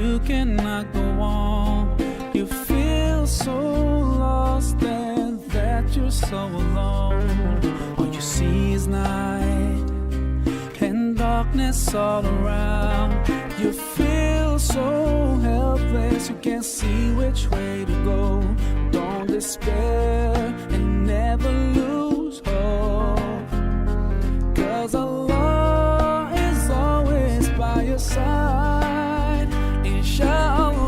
you cannot go on. You feel so lost and that you're so alone. All you see is night and darkness all around. You feel so helpless, you can't see which way to go. Don't despair and never lose hope, 'cause Allah is always by your side. Inshallah.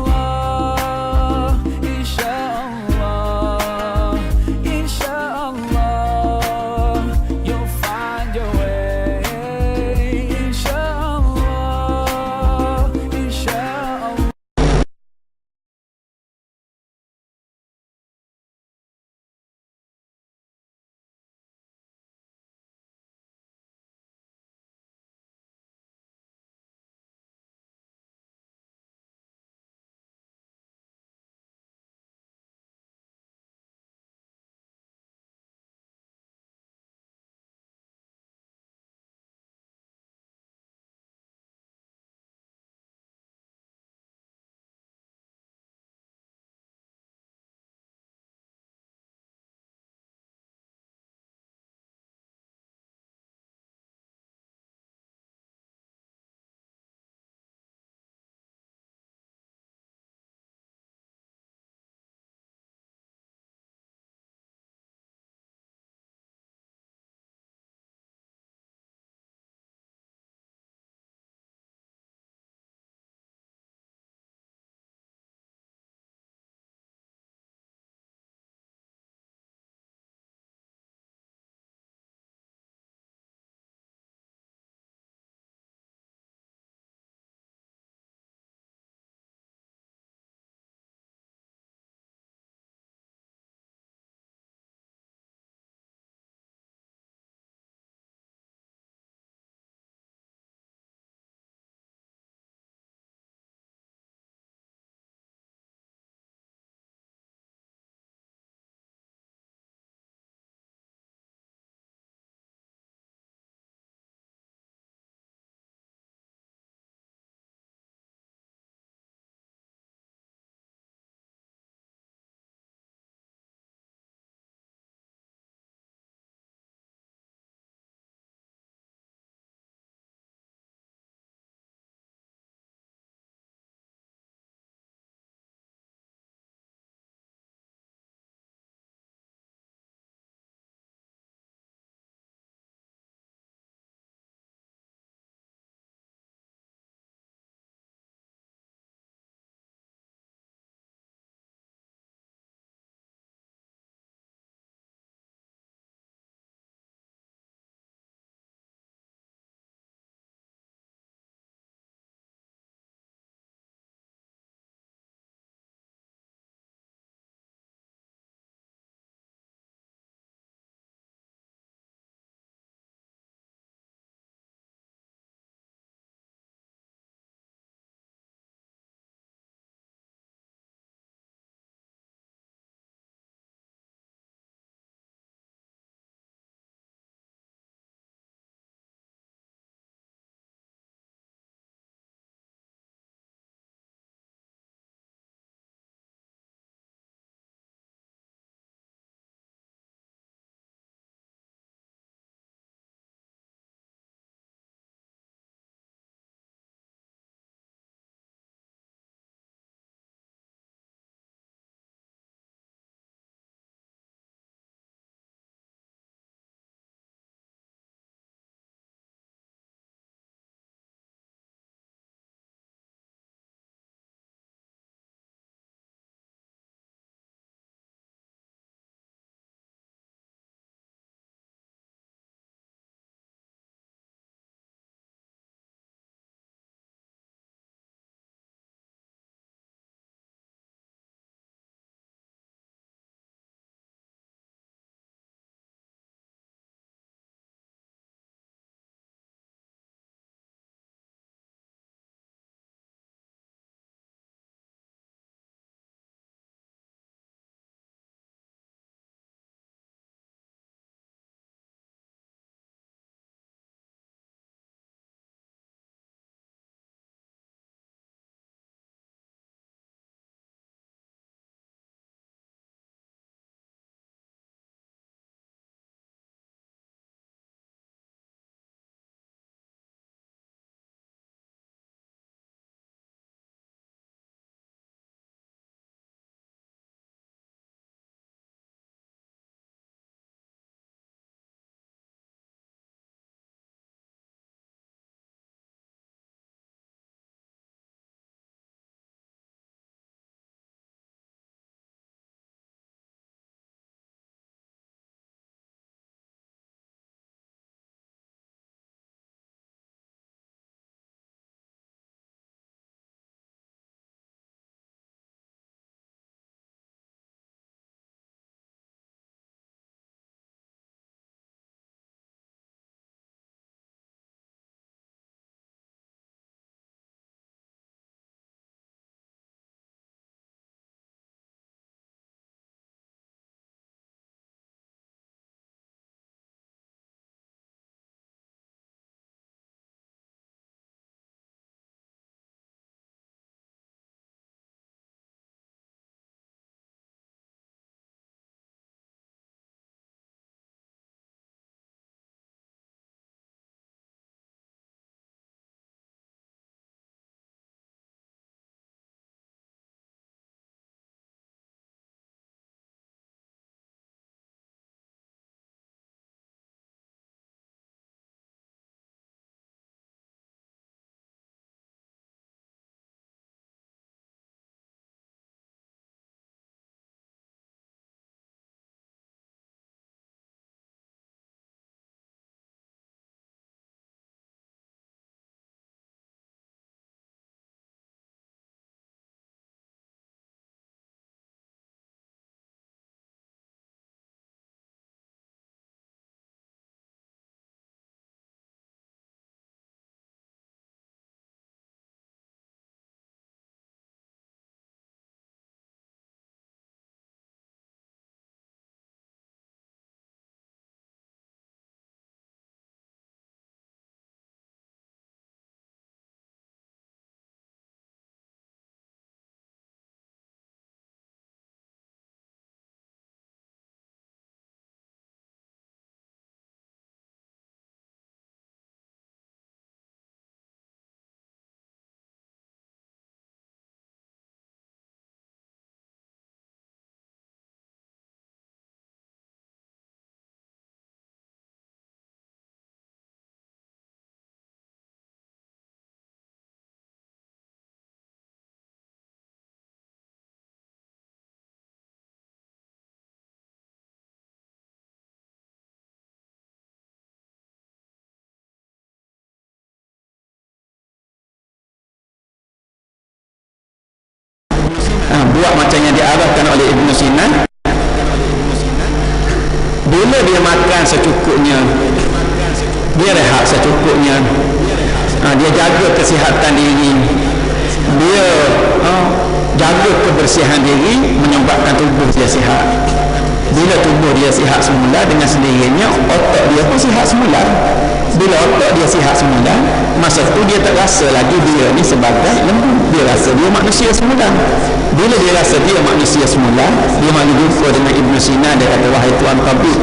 buat macam yang diarahkan oleh Ibn Sina. Bila dia makan secukupnya, dia rehat secukupnya, dia jaga kesihatan diri, dia jaga kebersihan diri, menyebabkan tubuh dia sihat. Bila tubuh dia sihat semula, dengan sendirinya otak dia pun sihat semula. Bila otak dia sihat semula, masa tu dia tak rasa lagi dia ni sebagai lembu, dia rasa dia manusia semula. Bila dia rasa dia manusia semula, dia malu jumpa dengan Ibn Sina. Dia kata, wahai Tuan Tabib,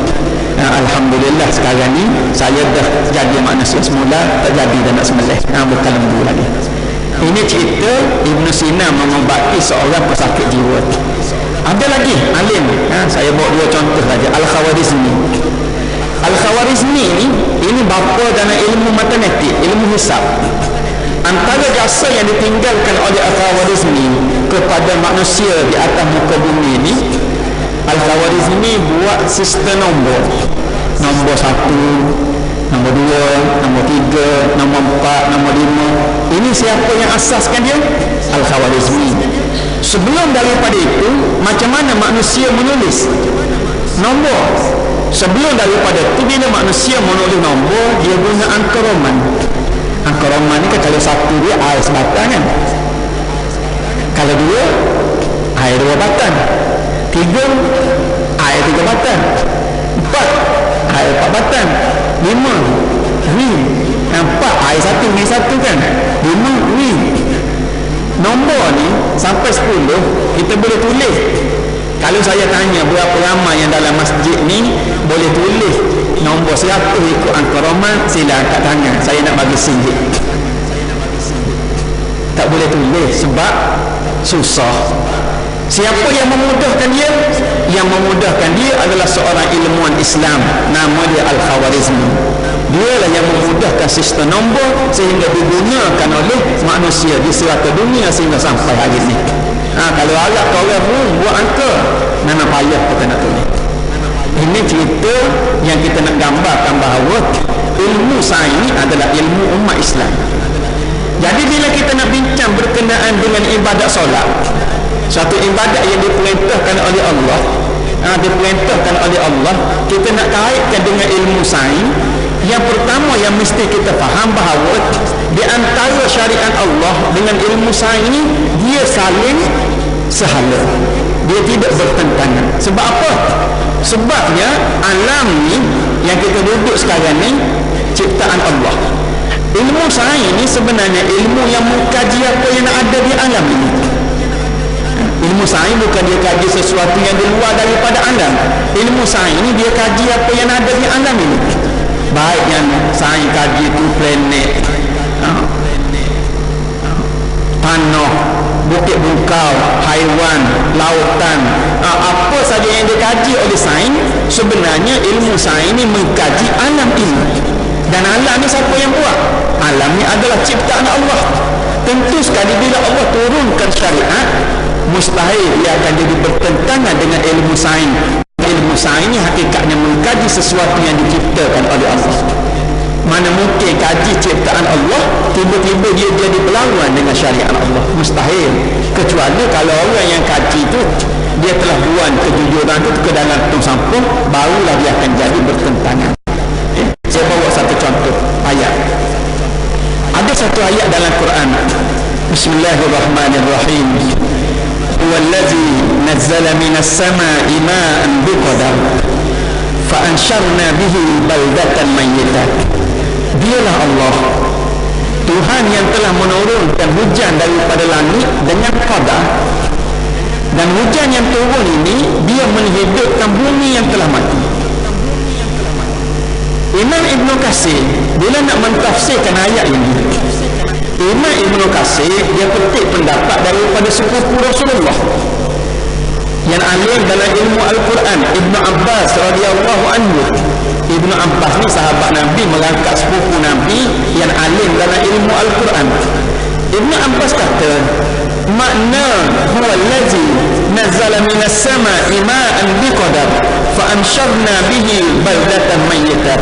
alhamdulillah sekarang ni saya dah jadi manusia semula, tak jadi dah nak sembelih, bukan lembu lagi. Ini cerita Ibn Sina mengobati seorang pesakit jiwa. Ada lagi alim, saya bawa dua contoh saja. Al-Khawarizmi. Al-Khawarizmi ini bapa dalam ilmu matematik, ilmu hisab. Antara jasa yang ditinggalkan oleh Al-Khawarizmi kepada manusia di atas muka bumi ini, Al-Khawarizmi buat sistem nombor. Nombor 1, nombor 2, nombor 3, nombor 4, nombor 5. Ini siapa yang asaskan dia? Al-Khawarizmi. Sebelum daripada itu, macam mana manusia menulis nombor? Sebelum daripada itu, bila manusia menulis nombor, dia guna angka Roman. Angka Roman ni kan, kalau 1 dia air sebatang kan, kalau 2 air 2 batang, 3 air 3 batang, 4 air 4 batang, 5 ring, 4 air 1 ring 1 kan, 5 ring. Nombor ni sampai 10 kita boleh tulis. Kalau saya tanya berapa ramai yang dalam masjid ni boleh tulis nombor 100 ikut angka Roman, sila angkat tangan, saya nak bagi singgit. Tak boleh tulis sebab susah. Siapa yang memudahkan dia? Yang memudahkan dia adalah seorang ilmuwan Islam, nama dia Al-Khawarizmi. Dialah yang memudahkan sistem nombor sehingga digunakan oleh manusia di serata dunia sehingga sampai hari ini. Kalau Arab kau orang buat angka, mana payah kita nak tulis. Ini cerita yang kita nak gambarkan bahawa ilmu sains ini adalah ilmu umat Islam. Jadi bila kita nak bincang berkenaan dengan ibadat solat, satu ibadat yang diperintahkan oleh Allah, diperintahkan oleh Allah, kita nak kaitkan dengan ilmu sains. Yang pertama yang mesti kita faham bahawa di antara syariat Allah dengan ilmu sains ini, dia saling sehala, dia tidak bertentangan. Sebab apa? Sebabnya alam ni yang kita duduk sekarang ni ciptaan Allah. Ilmu sains ini sebenarnya ilmu yang mengkaji apa yang ada di alam ini. Ilmu sains bukan dia kaji sesuatu yang di luar daripada alam. Ilmu sains ini dia kaji apa yang ada di alam ini. Baik yang sains kaji itu planet, tanah, bukit bungkau, haiwan, lautan, apa saja yang dikaji oleh sains, sebenarnya ilmu sains ini mengkaji alam ini. Dan alam ni siapa yang buat? Alam ni adalah ciptaan Allah. Tentu sekali bila Allah turunkan syariat, mustahil ia akan jadi bertentangan dengan ilmu sains. Ilmu sains ini hakikatnya mengkaji sesuatu yang diciptakan oleh Allah. Mana mungkin kaji ciptaan Allah tiba-tiba dia jadi berlawan dengan syariat Allah? Mustahil. Kecuali kalau orang yang kaji itu dia telah buang kejujuran itu ke dalam tong sampah, barulah dia akan jadi bertentangan. Saya bawa satu contoh ayat. Ada satu ayat dalam Quran, Bismillahirrahmanirrahim. Huwallazi nazzala minas sama'i ma'an biqadar fa ansharna bihi baldatan mayyitan. Dialah Allah, Tuhan yang telah menurunkan hujan daripada langit dengan qadar. Dan hujan yang turun ini dia menghidupkan bumi yang telah mati. Imam Ibn Katsir bila nak mentafsirkan ayat ini, Imam Ibn Katsir dia petik pendapat daripada sepupu Rasulullah yang alim dalam ilmu Al-Quran, Ibn Abbas radhiyallahu anhu. Ibn Abbas ni sahabat Nabi, mengangkat sepupu Nabi yang alim dalam ilmu Al-Quran. Ibn Abbas kata, makna huwa allazi nazzala minas sama'i ma'an biqadar fa ansharna bihi baldatan mayyitan.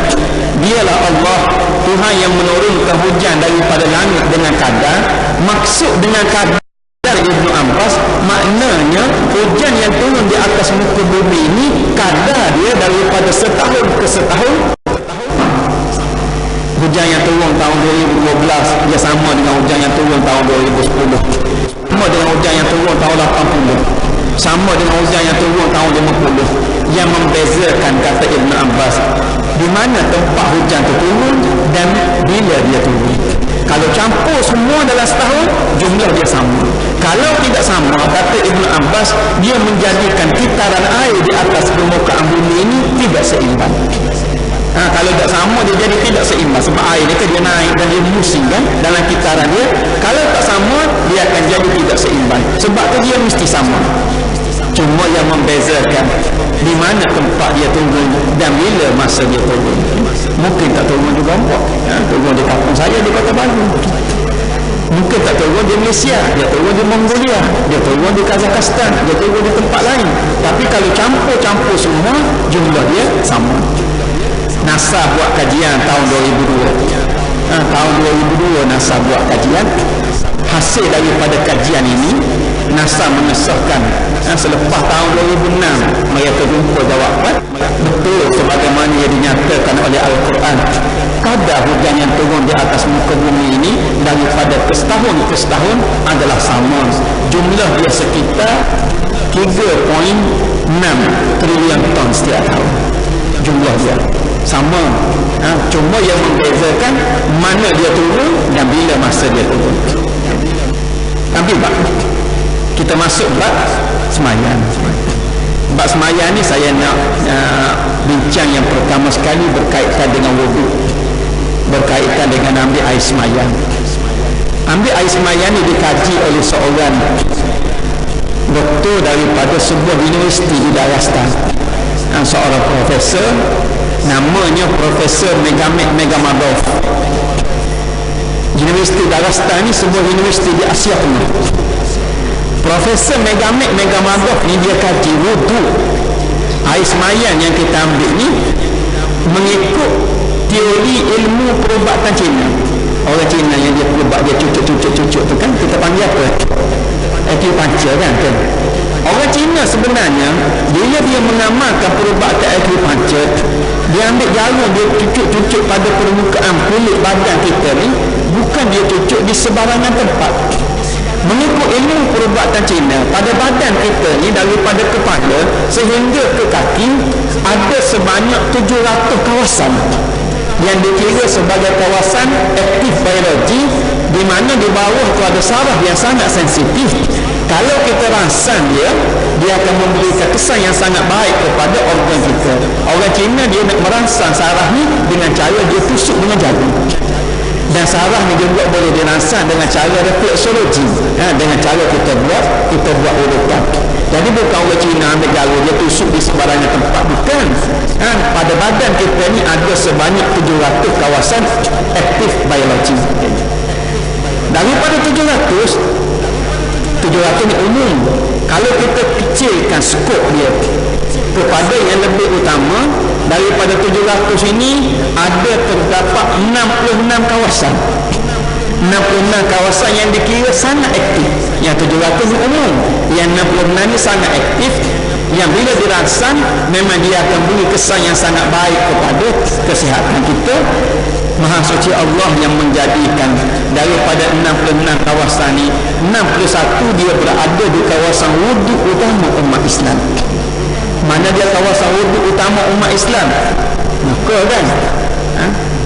Dialah Allah, Tuhan yang menurunkan hujan daripada langit dengan kadar. Maksud dengan kadar Ibn Abbas, maknanya hujan yang turun di atas muka bumi ini kadar dia daripada setahun ke setahun. Hujan yang turun tahun 2012 dia sama dengan hujan yang turun tahun 2010, sama dengan hujan yang turun tahun 80, sama dengan hujan yang turun tahun 50. Yang membezakan, kata Ibn Abbas, di mana tempat hujan itu turun dan bila dia turun. Kalau campur semua dalam setahun, jumlah dia sama. Kalau tidak sama, kata Ibn Abbas, dia menjadikan kitaran air di atas permukaan bumi ini tidak seimbang. Kalau tak sama, dia jadi tidak seimbang. Sebab air ni kan dia naik dan dia musing kan dalam kitaran dia. Kalau tak sama, dia akan jadi tidak seimbang. Sebab tu dia mesti sama. Cuma yang membezakan di mana tempat dia turun dan bila masa dia turun. Mungkin tak turun di Lombok, turun di kampung saya di Kota Baru. Mungkin tak turun di Malaysia, dia turun di Mongolia, dia turun di Kazakhstan, dia turun di tempat lain. Tapi kalau campur-campur semua, jumlah dia sama. NASA buat kajian tahun 2002. Tahun 2002 NASA buat kajian. Hasil daripada kajian ini, NASA mengesahkan selepas tahun 2006 mereka jumpa jawapan betul sebagaimana yang dinyatakan oleh Al-Quran. Kadar hujan yang turun di atas muka bumi ini daripada ke setahun ke setahun adalah sama. Jumlah dia sekitar 3.6 trilion ton setiap tahun. Jumlah dia sama. Cuma yang membezakan mana dia turun dan bila masa dia turun. Ambil bab kita masuk bab semayang. Bab semayang ni saya nak bincang yang pertama sekali berkaitan dengan wudu, berkaitan dengan ambil air semayang. Ambil air semayang ni dikaji oleh seorang doktor daripada sebuah universiti di Dagestan, seorang profesor namanya Profesor Megamadov. Universiti Dagestan ni sebuah universiti di Asia Tengah. Profesor Megamadov ni dia kaji wudu air semayang yang kita ambil ni mengikut teori ilmu perubatan Cina. Orang Cina yang dia perubat, dia cucuk tu kan kita panggil apa? Acupuncture kan? Orang Cina sebenarnya bila dia mengamalkan perubatan acupuncture, dia ambil jarum, dia cucuk pada permukaan kulit badan kita ni, bukan dia cucuk di sebarangan tempat. Mengikut ilmu perubatan Cina, pada badan kita ni daripada kepala sehingga ke kaki ada sebanyak 700 kawasan yang dikira sebagai kawasan aktif biologi, di mana di bawah tu ada saraf yang sangat sensitif. Kalau kita rangsang dia akan memberikan kesan yang sangat baik kepada organ kita. Orang Cina dia nak merangsang saraf ni dengan cara dia tusuk dengan jarum. Dan saraf ni juga boleh dirangsang dengan cara refleksologi, dengan cara kita buat urutan. Jadi bukan orang Cina ambil jarum dia tusuk di sebarangan tempat, bukan. Pada badan kita ni ada sebanyak 700 kawasan aktif biologi. Daripada 700 ni umum. Kalau kita kecilkan skop dia kepada yang lebih utama, daripada 700 ini ada terdapat 66 kawasan. 66 kawasan yang dikira sangat aktif. Yang 700 ni umum, yang 66 ni sangat aktif, yang bila dirangsang memang dia akan beri kesan yang sangat baik kepada kesihatan kita. Maha suci Allah yang menjadikan daripada 66 kawasan ni 61 dia berada di kawasan wuduk utama umat Islam. Mana dia kawasan wuduk utama umat Islam? Muka kan?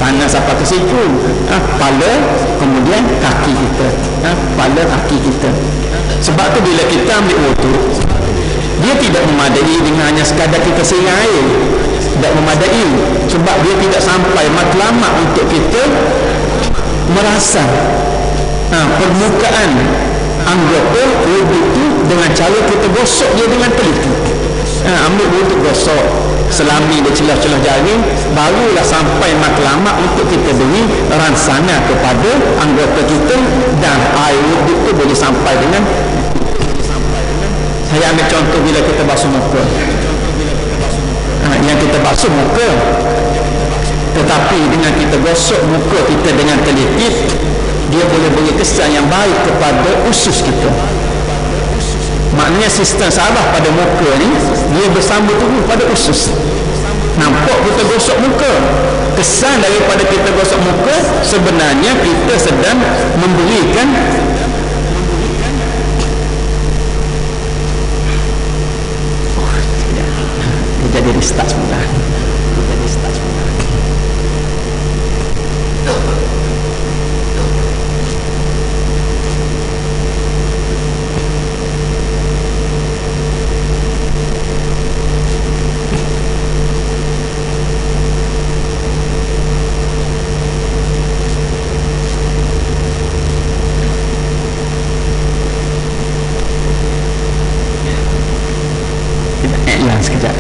Tangan sampai ke situ, kepala, kemudian kaki kita, kepala kaki kita. Sebab tu bila kita ambil wuduk, dia tidak memadai dengan hanya sekadar kita siram air. Tidak memadai, sebab dia tidak sampai matlamat untuk kita merasa permukaan anggota wuduk itu dengan cara kita gosok dia dengan teliti. Ambil wuduk, gosok selami di celah-celah jari, barulah sampai matlamat untuk kita beri rangsangan kepada anggota kita, dan air wuduk itu boleh sampai dengan. Saya ambil contoh bila kita basuh muka. Yang kita basuh muka, tetapi dengan kita gosok muka kita dengan teliti, dia boleh beri kesan yang baik kepada usus kita. sistem saraf pada muka ni dia bersambung terus pada usus. Nampak kita gosok muka, kesan daripada kita gosok muka sebenarnya kita sedang memberikan dia jadi restart semula. Sekejap.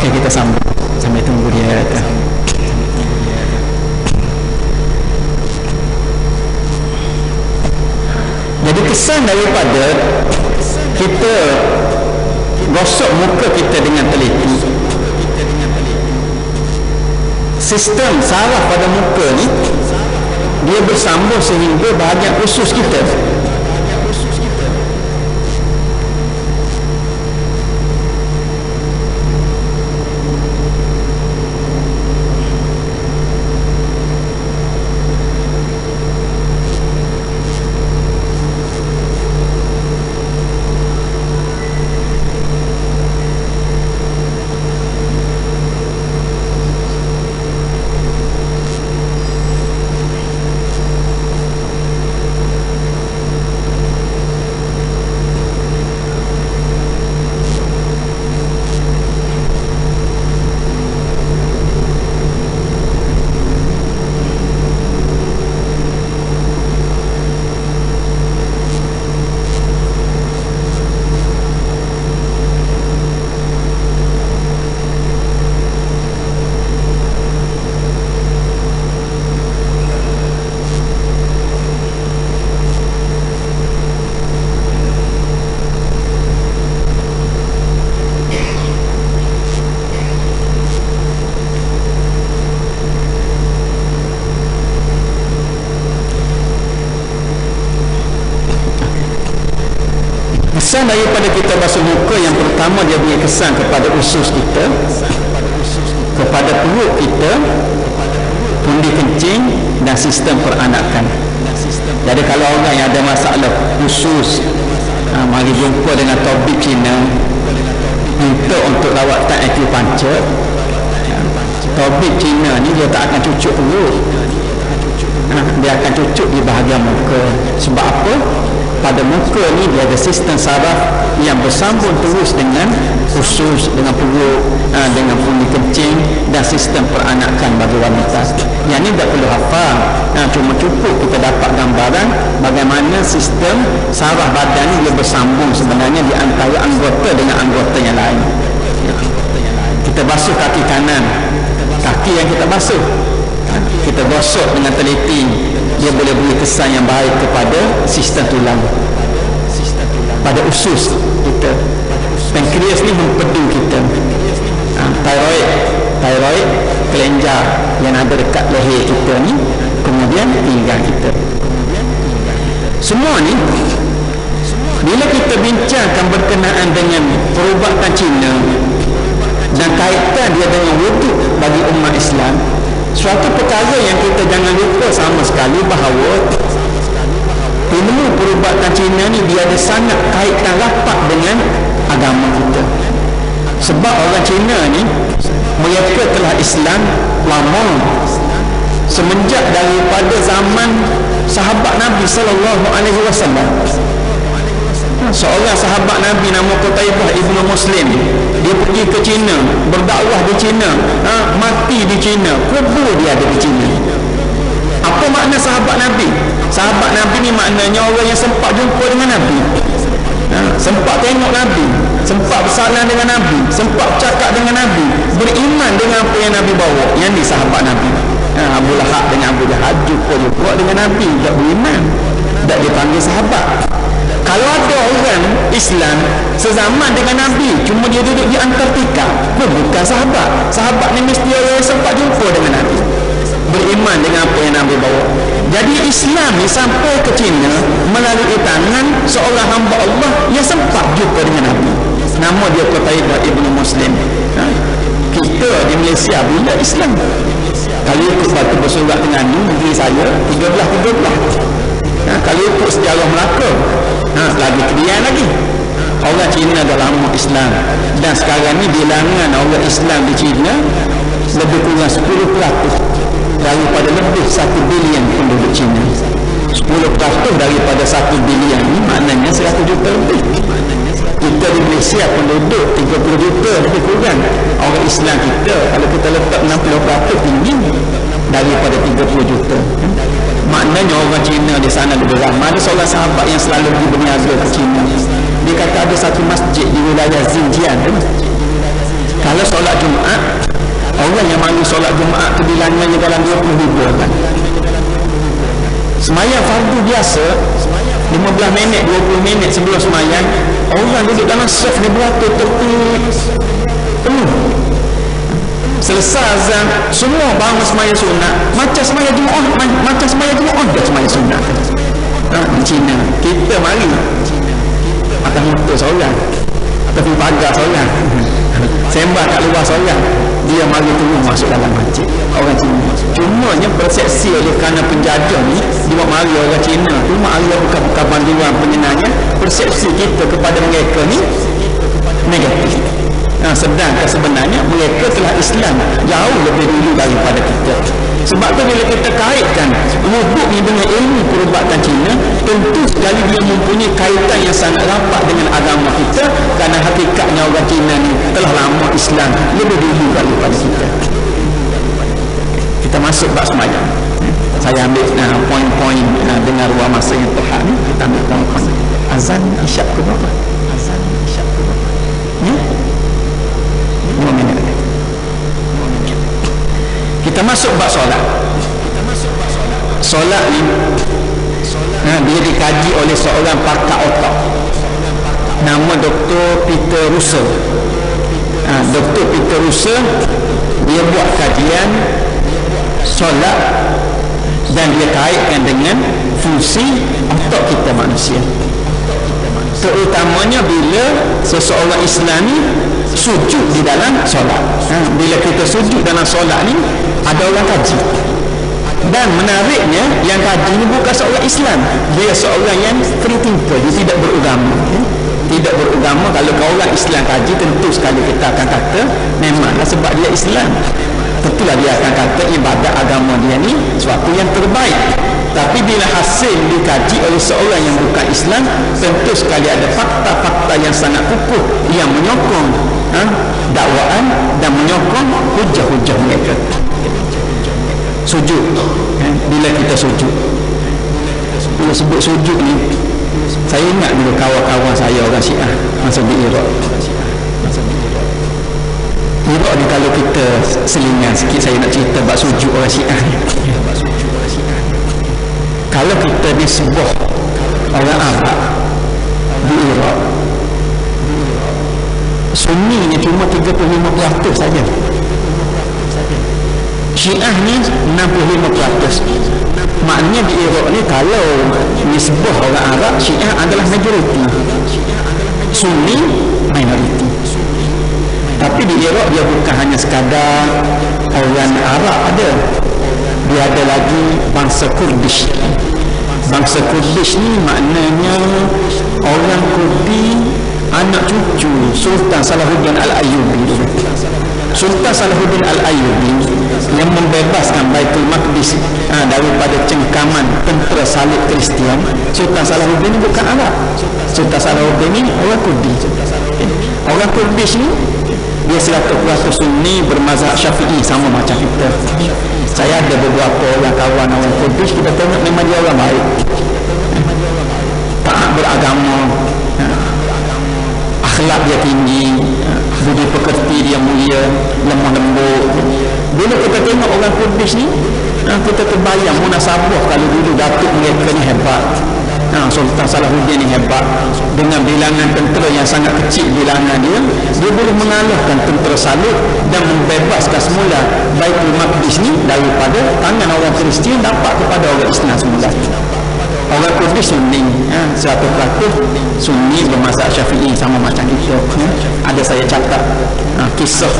Kita sambung sampai tunggu dia datang. Jadi kesan daripada kita gosok muka kita dengan teliti, sistem saraf pada muka ni dia bersambung sehingga bahagian usus kita. Kesan daripada kita basuh muka yang pertama dia punya kesan kepada usus kita, kepada perut kita, pundi kencing dan sistem peranakan. Jadi kalau orang yang ada masalah usus, mari jumpa dengan tabib Cina untuk rawatan acupuncture. Tabib Cina ni dia tak akan cucuk perut, dia akan cucuk di bahagian muka. Sebab apa? pada muka ni dia ada sistem saraf yang bersambung terus dengan usus, dengan perut, dengan bunyi kencing dan sistem peranakan bagi wanita. Yang ni tak perlu hafal, cuma cukup kita dapat gambaran bagaimana sistem saraf badan ni dia bersambung sebenarnya di antara anggota dengan anggota yang lain. Kita basuh kaki kanan, kaki yang kita basuh, kita gosok dengan teliti, dia boleh beri kesan yang baik kepada sistem tulang, pada usus kita. Pankreas ni mempedu kita. Thyroid kelenjar yang ada dekat leher kita ni, kemudian pinggang kita. Semua ni bila kita bincangkan berkenaan dengan perubatan Cina dan kaitan dia dengan wuduk bagi umat Islam, suatu perkara yang kita jangan lupa sama sekali bahawa ilmu perubatan Cina ni dia ada sangat kaitan rapat dengan agama kita. Sebab orang Cina ni mereka telah Islam lama, semenjak daripada zaman sahabat Nabi SAW. Seorang sahabat Nabi nama Qutaibah Ibnu Muslim, dia pergi ke China, berdakwah di China, mati di China, kubur dia ada di China. Apa makna sahabat Nabi? Sahabat Nabi ni maknanya orang yang sempat jumpa dengan Nabi, sempat tengok Nabi, sempat bersalam dengan Nabi, sempat cakap dengan Nabi, beriman dengan apa yang Nabi bawa. Yang ni sahabat Nabi. Abu Lahab dengan Abu Jahal jumpa dengan Nabi, tak beriman, tak dipanggil sahabat. Kalau ada orang Islam sezaman dengan Nabi, cuma dia duduk di Antartika, bukan sahabat. Sahabat ni mesti orang yang sempat jumpa dengan Nabi, beriman dengan apa yang Nabi bawa. Jadi Islam ni sampai ke China melalui tangan seorang hamba Allah yang sempat jumpa dengan Nabi. Nama dia Qutaibah Ibnu Muslim. Kita di Malaysia bila Islam? Kalau ikut batu bersurat dengan negeri saya 13. Kalau ikut sejarah Melaka, lagi kemudian lagi. Orang Cina dah lama Islam, dan sekarang ni bilangan orang Islam di China lebih kurang 10% daripada lebih 1 bilion penduduk China. 10% daripada 1 bilion ni maknanya 100 juta lebih. Kita di Malaysia penduduk 30 juta lebih kurang. Orang Islam kita kalau kita letak 60% tinggi daripada 30 juta. Maknanya orang Cina di sana lebih ramai. Ada seorang sahabat yang selalu pergi berniaga ke China, dia kata ada satu masjid di wilayah Xinjiang tu, kalau solat Jumaat, orang yang mari solat Jumaat tu bilangannya dalam 20,000 orang. Semayang fardu biasa 15 minit 20 minit sebelum semayang, orang duduk dalam saf ni beratur tertib penuh. Selesai azan, semua bangun semayang sunat, macam semayang Jumaat, macam semayang Jumaat dia semayang sunat. Di China kita mari atas motor seorang, tepi pagar seorang, sembah kat luar seorang, dia mari turun masuk dalam masjid. Orang Cina cumanya persepsi oleh kerana penjajah ni, dia mari orang Cina tu mari buka-buka banduan penyenangnya, persepsi kita kepada mereka ni negatif. Sedangkan sebenarnya mereka telah Islam jauh lebih dulu daripada kita. Sebab tu bila kita kaitkan wuduk ni dengan ilmu perubatan Cina, tentu sekali dia mempunyai kaitan yang sangat rapat dengan agama kita, kerana hakikatnya orang Cina ni telah lama Islam lebih dulu daripada kita. Kita masuk bab semayang. Saya ambil poin-poin dengan ruang masa yang tepat ni. Kita ambil poin-poin. Azan isyak ke berapa? Azan isyak ke berapa? 5 minit lagi. Kita masuk bab solat. Solat ni dia dikaji oleh seorang pakar otak, nama Dr. Peter Russell. Dr. Peter Russell dia buat kajian solat dan dia kaitkan dengan fungsi otak kita manusia, terutamanya bila seseorang Islam ni sujud di dalam solat. Bila kita sujud dalam solat ni ada orang kaji, dan menariknya yang kaji ni bukan seorang Islam, dia seorang yang free thinker, dia tidak beragama. Tidak beragama. Kalau orang Islam kaji, tentu sekali kita akan kata memanglah sebab dia Islam. tentulah dia akan kata ibadat agama dia ni suatu yang terbaik. Tapi bila hasil dikaji oleh seorang yang bukan Islam, tentu sekali ada fakta-fakta yang sangat kukuh yang menyokong dakwaan dan menyokong hujah-hujah mereka. Sujud, bila kita sujud, bila sebut sujud ni, saya ingat dulu kawan-kawan saya orang Syiah masa di Iraq. Iraq ni kalau kita selingan sikit, saya nak cerita bab sujud orang Syiah ni. Kalau kita di sebuah orang Arab di Iraq, Sunni ni cuma 35% saja, Syiah ni 65%. Maknanya di Iraq ni kalau nisbah orang Arab, Syiah adalah majoriti, Sunni minoriti. Tapi di Iraq dia bukan hanya sekadar orang Arab ada, dia ada lagi bangsa Kurdish. Bangsa Kurdish ni maknanya orang Kurdi, anak cucu Sultan Salahuddin Al-Ayyubi. Sultan Salahuddin Al-Ayyubi yang membebaskan Baitul Maqdis daripada cengkaman tentera salib Kristian. Sultan Salahuddin ni bukan Arab, Sultan Salahuddin ni orang Kurdi. Orang Kurdish ni dia 100% Sunni bermazhab Syafi'i, sama macam kita. Saya ada beberapa orang kawan orang Kurdish, kita tengok memang dia orang baik, taat beragama, akhlak dia tinggi, budi pekerti dia mulia, lemah lembut. Bila kita tengok orang Kurdish ni, kita terbayang munasabah kalau dulu datuk mereka ni hebat. Sultan Salahuddin ni hebat, dengan bilangan tentera yang sangat kecil bilangan dia boleh mengalahkan tentera salib dan membebaskan semula Baitul Maqdis ni daripada tangan orang Kristian dapat kepada orang Islam semula. Orang Kurdish Sunni, 100% Sunni bermazhab Syafi'i, sama macam kita. Ada saya catat kisah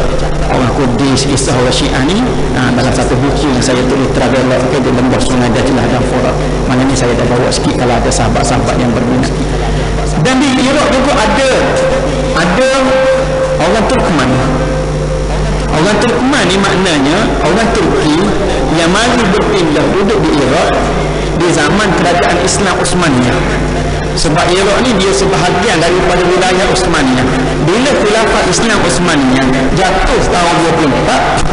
orang Kurdish, kisah orang Syiah ni dalam satu buku yang saya tulis, Traveler di Lembah Sungai Dajlah dan Furat. Mana ni saya dah bawa sikit kalau ada sahabat-sahabat yang berminat. Dan di Iraq juga ada orang Turkman. Orang Turkman ni maknanya orang Turki yang mari berpindah duduk di Iraq di zaman kerajaan Islam Uthmaniyah. Sebab Iraq ni dia sebahagian daripada wilayah Uthmaniyah. Bila khilafah Islam Uthmaniyah jatuh tahun 24,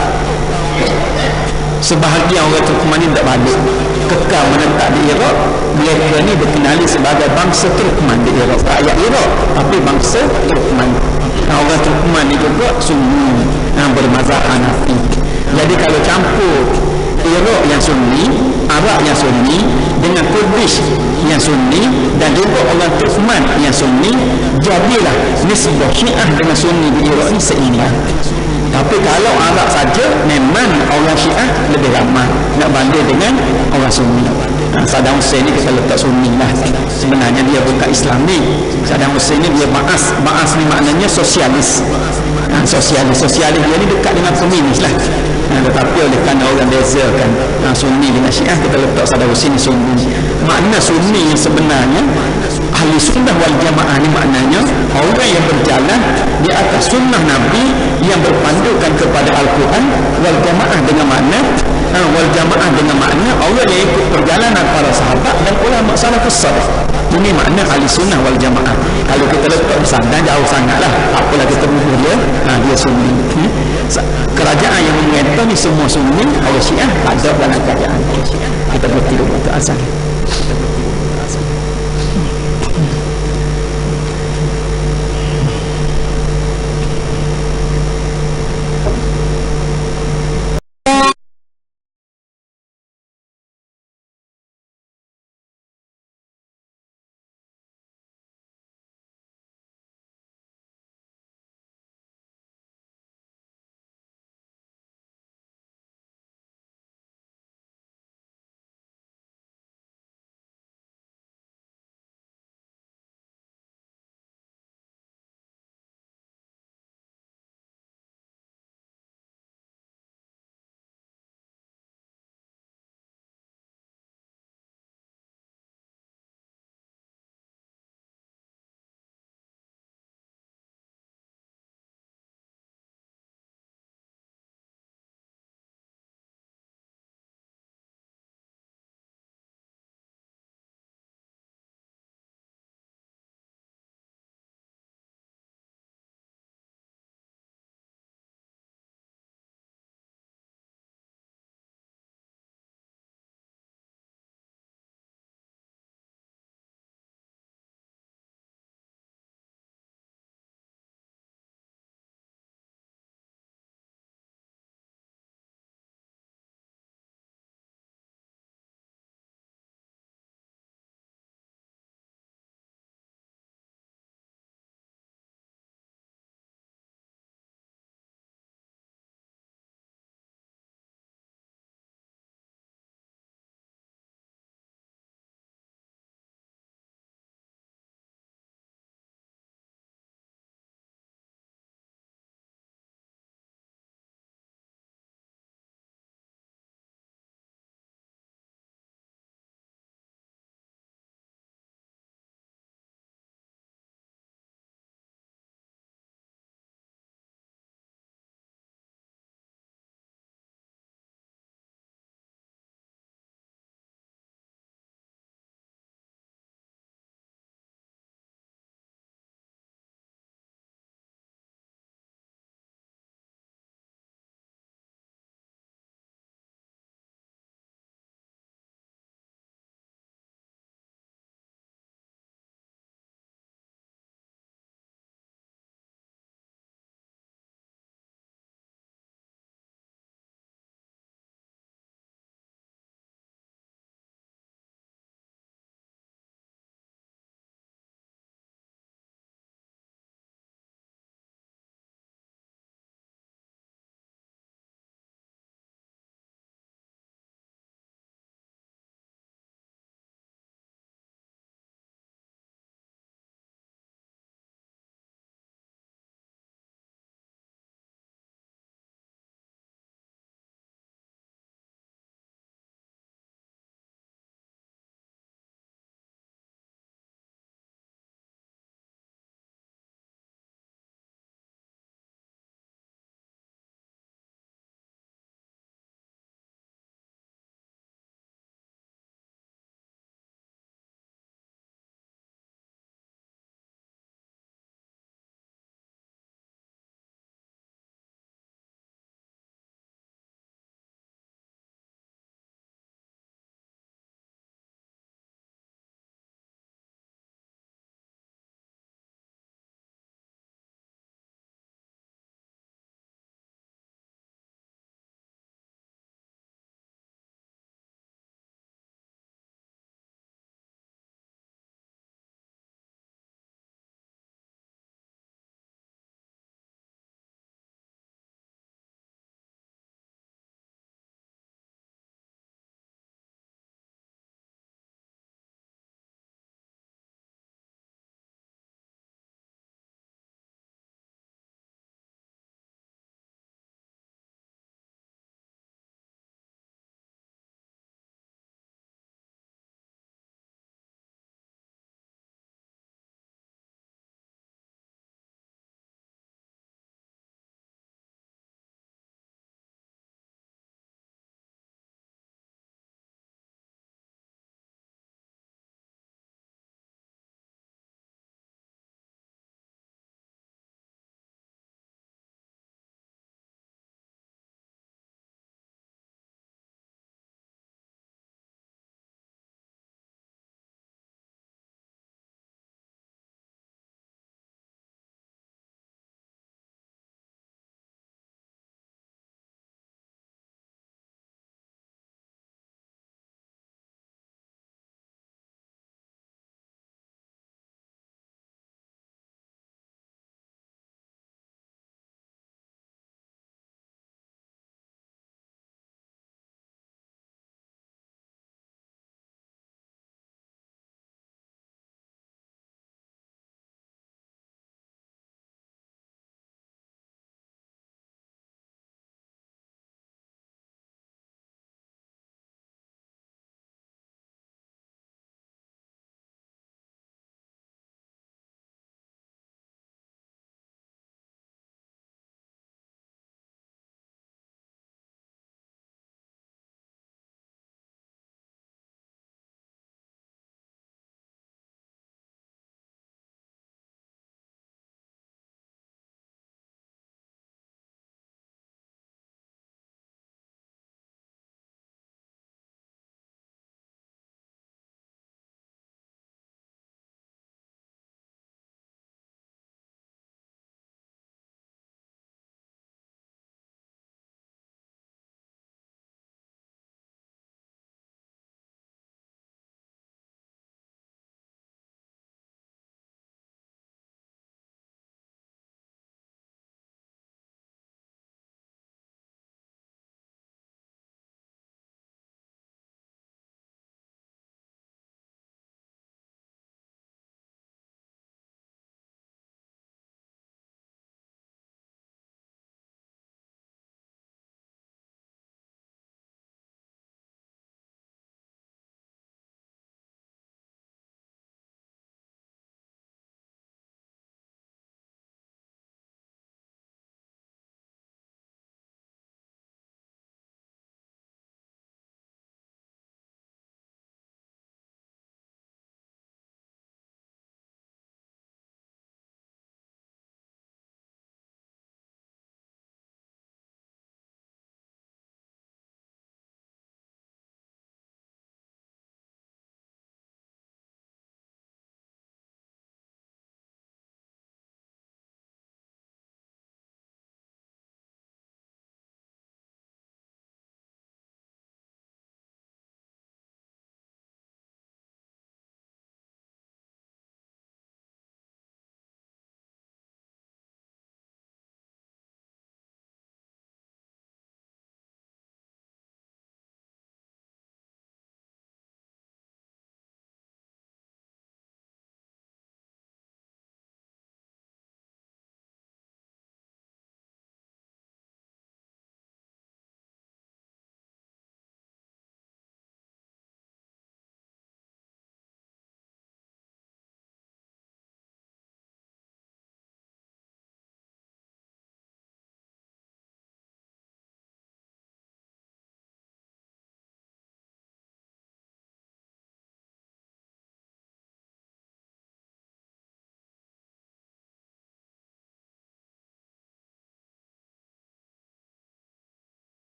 sebahagian orang Turkman ni tak balik, kekal menetap di Iraq. Mereka ni dikenali sebagai bangsa Turkman di Iraq, rakyat Iraq tapi bangsa Turkman. Orang Turkman ni juga Sunni, bermazhab Hanafi. Jadi kalau campur Iraq yang Sunni, Arab yang Sunni dengan Kurdish yang Sunni dan juga orang Turkman yang Sunni, jadilah nisbah Syiah dengan Sunni di Iraq ni seimbang. Tapi kalau Arab saja, memang orang Syiah lebih ramai nak banding dengan orang Sunni. Saddam Hussein ni kita letak Sunni lah, sebenarnya dia bukan Islami. Saddam Hussein ni dia Ba'as ni maknanya sosialis. Sosialis dia ni dekat dengan komunis lah. Tetapi oleh kerana orang bezakan Sunni dengan Syiah, kita letak Saddam Hussein Sunni. Makna Sunni yang sebenarnya ahli sunnah wal jamaah ni maknanya orang yang berjalan di atas sunnah Nabi yang berpandukan kepada Al-Quran, wal jamaah dengan makna orang yang ikut perjalanan para sahabat dan ulama salafus salih. Ini makna ahli sunnah wal jamaah. Kalau kita letak di sana jauh sangatlah, apalah kita bunuh dia, dia Sunni. Kerajaan yang mengentai ni semua Sunni, orang Syiah ada dalam kerajaan. Kita bertidur waktu azan.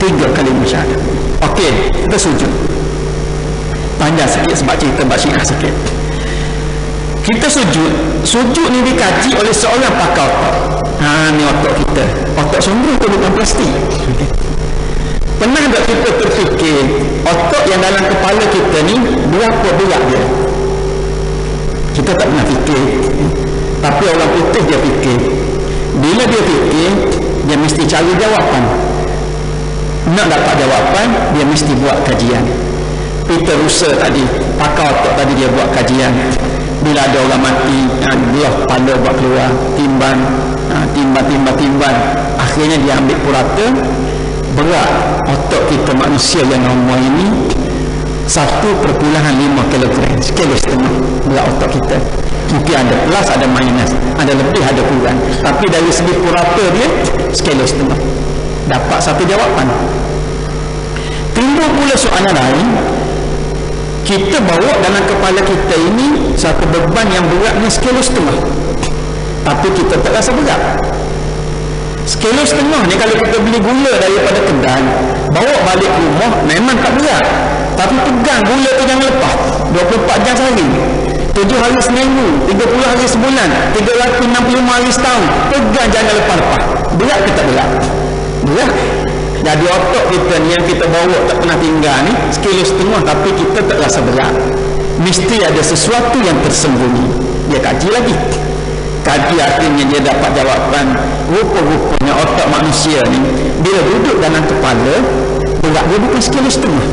3 kalimah syahadat. Okey, kita sujud. Panjang sikit sebab cerita bab Syiah sikit. Kita sujud ni dikaji oleh seorang pakar otak. Ni otak kita. Otak sombong tu bukan plastik. Pernah tak kita terfikir otak yang dalam kepala kita ni berapa berat dia? Kita tak pernah fikir. Tapi orang putih dia fikir. Bila dia fikir, dia mesti cari jawapan. Nak dapat jawapan, dia mesti buat kajian. Peter Russell tadi, pakar otak tadi, dia buat kajian. Bila ada orang mati, belah kepala buat keluar, timbang, akhirnya dia ambil purata. Berat otak kita manusia yang normal ini 1,5 kilogram, sekilo setengah berat otak kita. Mungkin ada plus, ada minus, ada lebih, ada kurang, tapi dari segi purata dia sekilo setengah. Dapat satu jawapan. Timbul pula soalan lain. Kita bawa dalam kepala kita ini satu beban yang beratnya sekilo setengah, tapi kita tak rasa berat. Sekilo setengah ni kalau kita beli gula daripada kedai, bawa balik rumah memang tak berat, tapi pegang gula tu jangan lepas 24 jam sehari, 7 hari seminggu, 30 hari sebulan, 365 hari setahun, pegang jangan lepas-lepas. Berat ke tak berat? Berat. Jadi otak kita ni yang kita bawa tak pernah tinggal ni sekilo setengah, tapi kita tak rasa berat. Mesti ada sesuatu yang tersembunyi. Dia kaji lagi. Kaji akhirnya dia dapat jawapan. Rupa-rupanya otak manusia ni bila duduk dalam kepala, berat dia bukan sekilo setengah.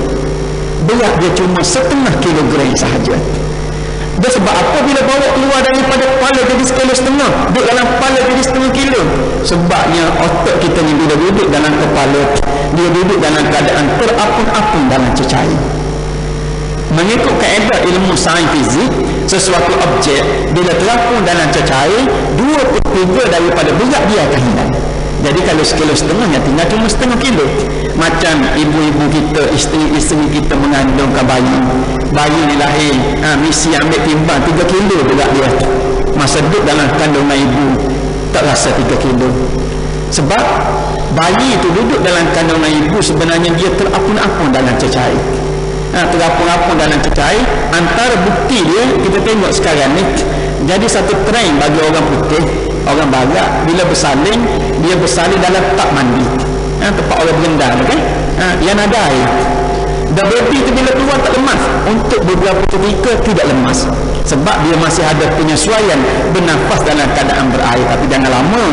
Berat dia cuma 0,5 kilogram sahaja. Dia sebab apa bila bawa keluar daripada kepala jadi sekilo setengah, duduk dalam kepala jadi 0,5 kilo? Sebabnya otak kita ni bila duduk dalam kepala, dia duduk dalam keadaan terapun-apun dalam cecair. Mengikut kaedah ilmu sains fizik, sesuatu objek bila terapun dalam cecair, 2/3 daripada berat dia akan hilang. Jadi kalau sekilo setengah yang tinggal cuma 0,5 kilo. Macam ibu-ibu kita, isteri-isteri kita mengandungkan bayi ni lahir, misi ambil timbang 3 kilo berat dia. Masa duduk dalam kandungan ibu tak rasa 3 kilo. Sebab bayi itu duduk dalam kandungan ibu sebenarnya dia terapun-apun dalam cecair. Terapun-apun dalam cecair. Antara bukti dia kita tengok sekarang ni, jadi satu trend bagi orang putih, orang barat, bila bersalin, dia bersalin dalam tak mandi, tempat orang berendam kan, yang ada air. Dan baby tu bila keluar tak lemas, untuk beberapa ketika tidak lemas, sebab dia masih ada penyesuaian bernafas dalam keadaan berair. Tapi jangan lama,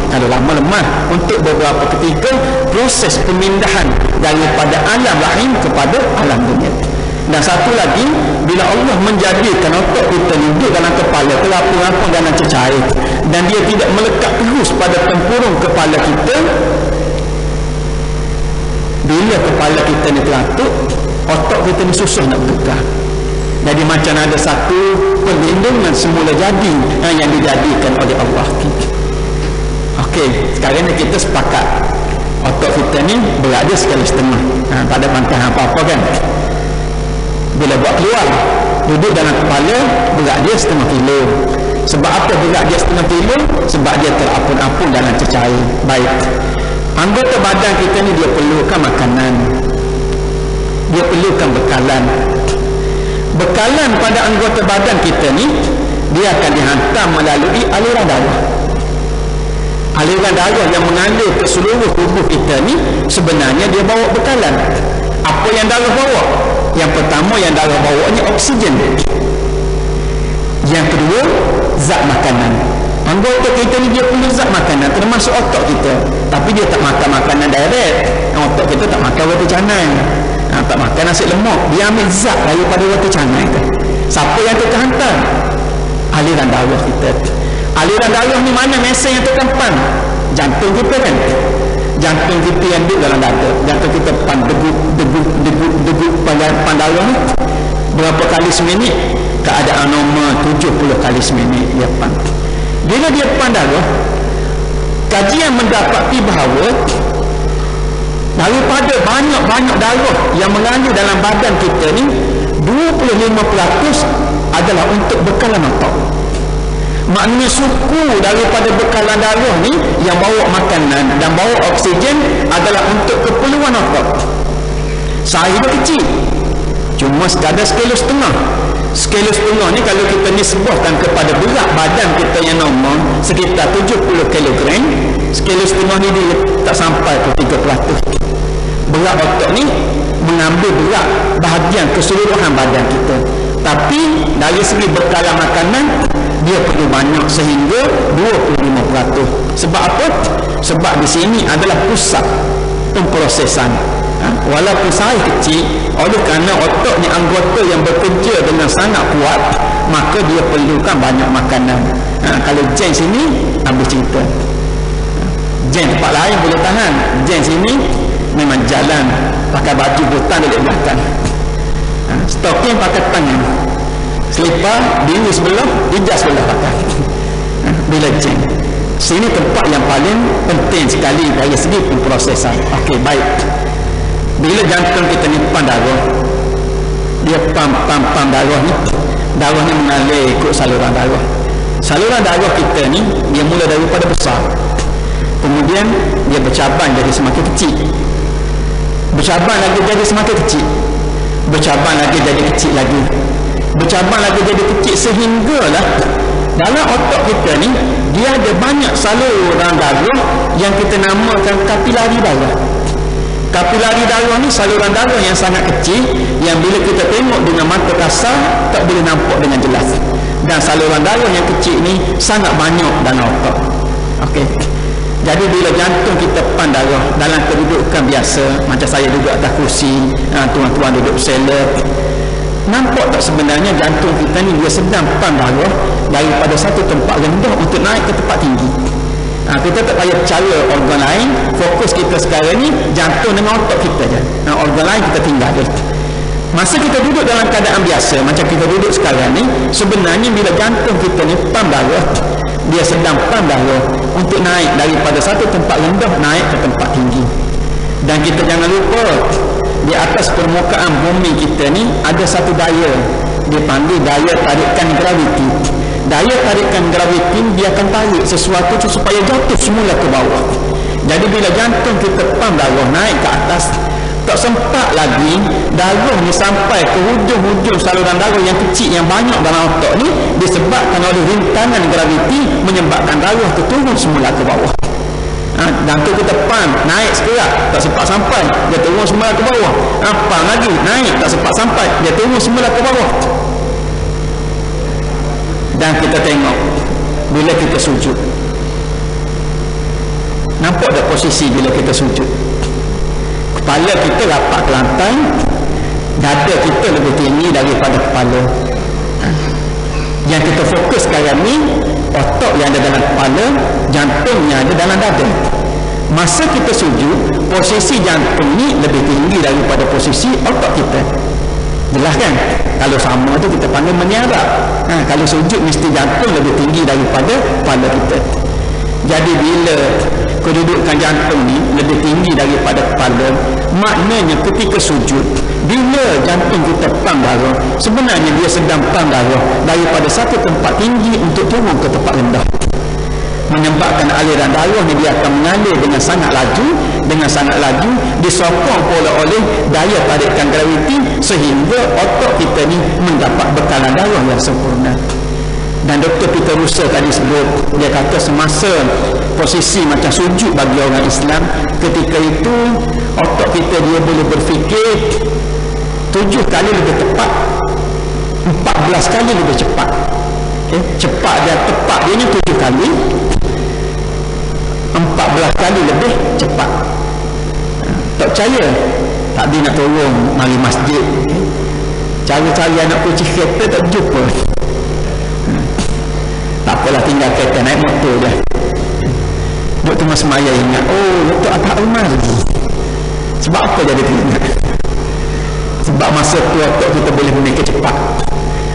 kalau lama lemas. Untuk beberapa ketika proses pemindahan daripada alam rahim kepada alam dunia. Dan satu lagi, bila Allah menjadikan otak kita duduk dalam kepala, terapun-apun dalam cecair, dan dia tidak melekat terus pada tempurung kepala kita, bila kepala kita ni teratuk, otak kita ni susah nak bergerak. Jadi macam ada satu perlindungan semula jadi yang dijadikan oleh Allah. Okey, sekarang ni kita sepakat otak kita ni berat dia sekali setengah, tak ada bantahan apa-apa kan. Bila buat keluar, duduk dalam kepala, berat dia 0,5 kilo. Sebab apa berat dia 0,5 kilo? Sebab dia terapun-apun dalam cecair. Baik, anggota badan kita ni dia perlukan makanan, dia perlukan bekalan. Bekalan pada anggota badan kita ni, dia akan dihantar melalui aliran darah. Aliran darah yang mengalir ke seluruh tubuh kita ni sebenarnya dia bawa bekalan. Apa yang darah bawa? Yang pertama yang darah bawa ni oksigen. Yang kedua, zat makanan. Anggota kita ni dia perlu zat makanan, termasuk otak kita. Tapi dia tak makan makanan direct. Otak kita tak makan roti canai, tak makan nasi lemak. Dia ambil zat daripada roti canai. Siapa yang terhantar? Aliran darah kita. Aliran darah ni mana mesin yang terkampan? Jantung kita kan. Jantung kita yang duduk dalam dada. Jantung kita pan degup pan darah ni berapa kali seminit? Keadaan normal 70 kali seminit dia pan. Bila dia pan darah, kajian mendapati bahawa daripada banyak-banyak darah yang mengalir dalam badan kita ni, 25% adalah untuk bekalan otak. Maknanya suku daripada bekalan darah ni yang bawa makanan dan bawa oksigen adalah untuk keperluan otak. Saiz dia kecil, cuma sekadar skala setengah. Skala setengah ni kalau kita nisbahkan kepada berat badan kita yang normal sekitar 70 kg, skala setengah ni dia tak sampai ke 3%. Berat otak ni mengambil berat bahagian keseluruhan badan kita. Tapi dari segi bekalan makanan dia perlu banyak sehingga 25%. Sebab apa? Sebab di sini adalah pusat pemprosesan. Walaupun saiz kecil, oleh kerana otak ni anggota yang bekerja dengan sangat kuat, maka dia perlukan banyak makanan. Kalau jen sini habis cerita. Jen tempat lain boleh tahan, jen sini memang jalan pakai baju butan dari belakang. Stocking pakai tangan, selipar diri sebelah, hijab sebelah pakai. Bila jen sini tempat yang paling penting sekali dari segi pemprosesan. Okey, baik. Bila jantung kita ni pam darah, dia pam darah ni, darah ni mengalir ikut saluran darah. Saluran darah kita ni dia mula daripada besar, kemudian dia bercabang jadi semakin kecil, bercabang lagi jadi semakin kecil, bercabang lagi jadi kecil lagi, bercabang lagi jadi kecil, sehinggalah dalam otak kita ni dia ada banyak saluran darah yang kita namakan kapilari darah. Kapilari darah ni saluran darah yang sangat kecil yang bila kita tengok dengan mata kasar tak boleh nampak dengan jelas. Dan saluran darah yang kecil ni sangat banyak dalam otak. Okey. Jadi bila jantung kita pam darah dalam kedudukan biasa, macam saya duduk atas kursi, tuan-tuan duduk sela, nampak tak sebenarnya jantung kita ni dia sedang pam darah daripada satu tempat rendah untuk naik ke tempat tinggi. Kita tak payah percaya organ lain, fokus kita sekarang ni jantung dengan otak kita je. Organ lain kita tinggal je. Masa kita duduk dalam keadaan biasa macam kita duduk sekarang ni, sebenarnya bila jantung kita ni pam darah, dia sedang pam darah untuk naik daripada satu tempat rendah naik ke tempat tinggi. Dan kita jangan lupa, di atas permukaan bumi kita ni ada satu daya, dipanggil daya tarikan graviti. Daya tarikan graviti dia akan tarik sesuatu tu supaya jatuh semula ke bawah. Jadi bila jantung kita pam darah naik ke atas, tak sempat lagi darah ni sampai ke hujung-hujung saluran darah yang kecil yang banyak dalam otak ni, disebabkan oleh rintangan graviti menyebabkan darah tu turun semula ke bawah. Jantung kita pam naik sekerat tak sempat sampai, dia turun semula ke bawah. Pam lagi naik tak sempat sampai, dia turun semula ke bawah. Dan kita tengok bila kita sujud, nampak tak posisi bila kita sujud? Kepala kita rapat ke lantai, dada kita lebih tinggi daripada kepala. Yang kita fokus sekarang ni otak yang ada dalam kepala, jantung yang ada dalam dada. Masa kita sujud, posisi jantung ni lebih tinggi daripada posisi otak kita. Jelas kan? Kalau sama tu kita panggil menyarap. Kalau sujud mesti jantung lebih tinggi daripada kepala kita. Jadi bila kedudukan jantung ni lebih tinggi daripada kepala, maknanya ketika sujud, bila jantung kita pam darah, sebenarnya dia sedang pam darah daripada satu tempat tinggi untuk turun ke tempat rendah. Menyebabkan aliran darah ni dia akan mengalir dengan sangat laju, disokong pula oleh daya tarikan graviti, sehingga otak kita ni mendapat bekalan darah yang sempurna. Dan Dr. Peter Russell tadi sebut, dia kata semasa posisi macam sujud bagi orang Islam, ketika itu otak kita dia boleh berfikir 7 kali lebih tepat, 14 kali lebih cepat. Cepat dan tepat dia ni 7 kali, 14 kali lebih cepat. Tak percaya? Tak dia nak tolong mari masjid, cari-cari anak kunci kereta tak jumpa. Tak apalah, tinggal kereta, naik motor je. Duk tengah semaya ingat, oh Dr. Atta Umar lagi. Sebab apa jadi teringat? Sebab masa tu otak kita boleh memikir cepat.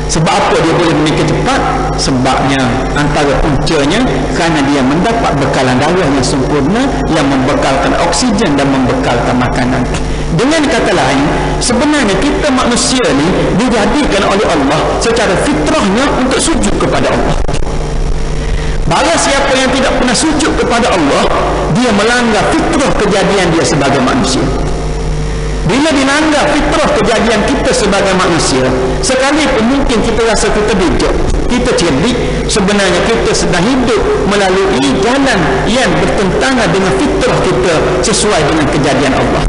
Sebab apa dia boleh memikir cepat? Sebabnya antara puncanya kerana dia mendapat bekalan darah yang sempurna, yang membekalkan oksigen dan membekalkan makanan. Dengan kata lain, sebenarnya kita manusia ni dijadikan oleh Allah secara fitrahnya untuk sujud kepada Allah. Barang siapa yang tidak pernah sujud kepada Allah, dia melanggar fitrah kejadian dia sebagai manusia. Bila dilanggar fitrah kejadian kita sebagai manusia, sekalipun mungkin kita rasa kita bijak, kita cerdik, sebenarnya kita sedang hidup melalui jalan yang bertentangan dengan fitrah kita sesuai dengan kejadian Allah.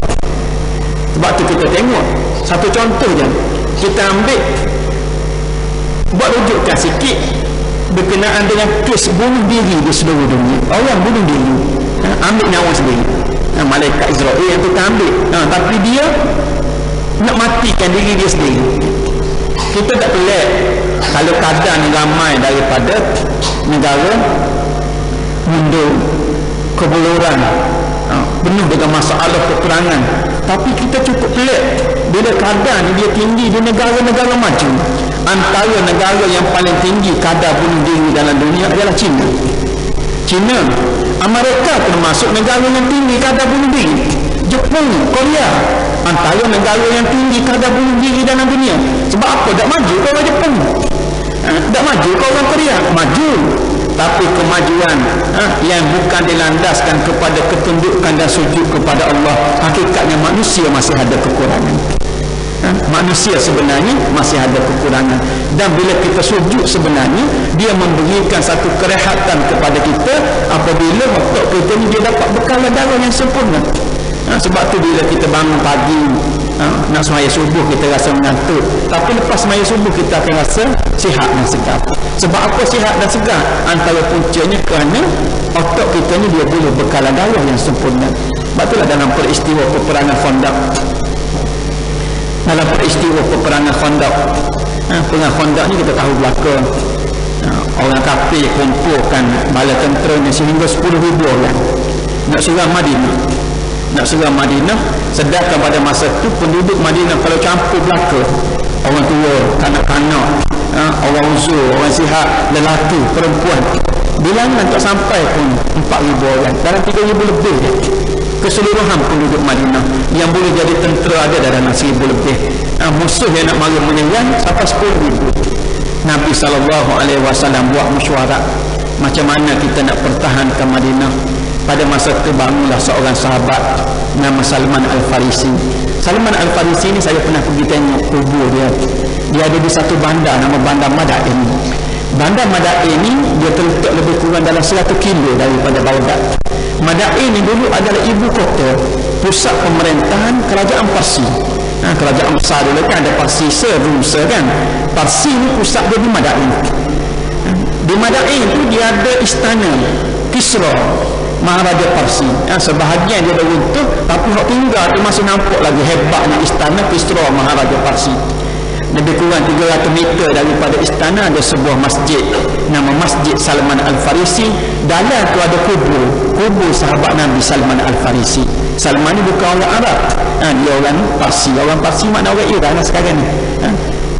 Sebab tu kita tengok satu contoh je, kita ambil buat rujukkan sikit berkenaan dengan kes bunuh diri di seluruh dunia. Orang bunuh diri, ambil nyawa sendiri. Malaikat Israel yang kita ambil, tapi dia nak matikan diri dia sendiri. Kita tak pelik kalau kadang ramai daripada negara mundur, kebuluran, penuh dengan masalah peperangan, tapi kita cukup pelik bila kadar dia tinggi di negara-negara maju. Antara negara yang paling tinggi kadar bunuh diri dalam dunia adalah China. Amerika termasuk negara yang tinggi kadar bunuh diri. Jepun, Korea, antara negara yang tinggi kadar bunuh diri dalam dunia. Sebab apa? Tak maju ke orang Jepun, tak maju ke orang Korea? Maju, tapi kemajuan yang bukan dilandaskan kepada ketundukan dan sujud kepada Allah. Hakikatnya manusia masih ada kekurangan. Manusia sebenarnya masih ada kekurangan, dan bila kita sujud sebenarnya dia memberikan satu kerehatan kepada kita apabila otak kita ni dia dapat bekal darah yang sempurna. Sebab tu bila kita bangun pagi nak semaya subuh kita rasa mengantuk, tapi lepas semaya subuh kita akan rasa sihat dan segar. Sebab apa sihat dan segar? Antara puncanya kerana otak kita ni dia boleh bekal darah yang sempurna. Sebab itulah dalam peristiwa peperangan Khandaq, perang Khandaq ni kita tahu belakang, orang kafir kumpulkan bala tenteranya sehingga 10,000 orang nak serang Madinah. Sedangkan pada masa itu penduduk Madinah kalau campur belaka, orang tua, kanak-kanak, orang uzur, orang sihat, lelaki, perempuan, bilangan tak sampai pun 4,000 orang, dalam 3,000 lebih keseluruhan penduduk Madinah yang boleh jadi tentera ada dalam 1,000 lebih. Musuh yang nak mari menyerang sampai 10,000. Nabi SAW buat mesyuarat macam mana kita nak pertahankan Madinah. Pada masa itu bangunlah seorang sahabat nama Salman Al-Farisi. Salman Al-Farisi ni saya pernah pergi tengok kubur dia. Dia ada di satu bandar nama Bandar Madain. Bandar Madain ni dia terletak lebih kurang dalam 100 kilo daripada Baghdad. Madain ni dulu adalah ibu kota, pusat pemerintahan kerajaan Parsi. Kerajaan besar dulu kan, ada Parsi, Rumsa kan. Parsi ni pusat dia di Madain. Di Madain tu dia ada istana Kisra, Maharaja Parsi. Sebahagian dia dah runtuh, tapi hak tinggal tu masih nampak lagi hebatnya istana Kisra Maharaja Parsi. Lebih kurang 300 meter daripada istana ada sebuah masjid nama Masjid Salman Al-Farisi. Dalam tu ada kubur sahabat Nabi Salman Al-Farisi. Salman ni bukan orang Arab, dia orang Parsi. Orang Parsi makna orang Iran lah sekarang ni.